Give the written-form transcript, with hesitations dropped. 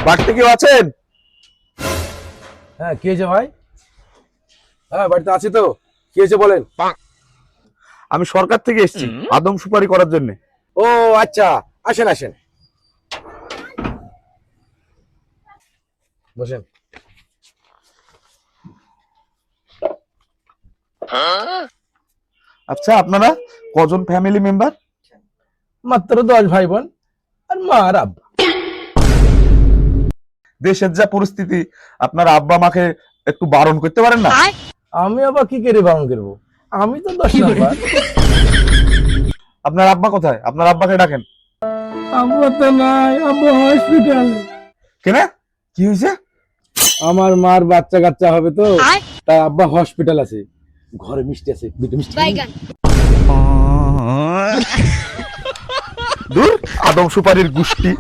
বাড়িতে কেউ আছেন? হ্যাঁ, কি হয়েছে ভাই? হ্যাঁ, বাড়িতে আছি তো। কি হয়েছে বলেন। আমি সরকার থেকে এসেছি আদম সুপারি করার জন্য। ও আচ্ছা, আসেন আসেন, বসেন। আচ্ছা, আপনারা কজন ফ্যামিলি মেম্বার? মাত্র 10 ভাই বোন আর মা আর আব্বা। দেশের যা পরিস্থিতি, আপনার আব্বা মাকে একটু বারণ করতে পারেন না? আমি আবার কি করে বারণ করবো? আমি তো 10 নাম্বার। আপনার আব্বা কোথায়? আপনার আব্বাকে ডাকেন। আব্বা তো নাই, আব্বা হসপিটালে। কেন? কি হয়েছে? আমার মার বাচ্চা কাচ্চা হবে তো, তাই আব্বা হসপিটাল আছে। ঘরে মিষ্টি আছে, দুটো মিষ্টি। দূর আদম সুপারির গোষ্ঠী।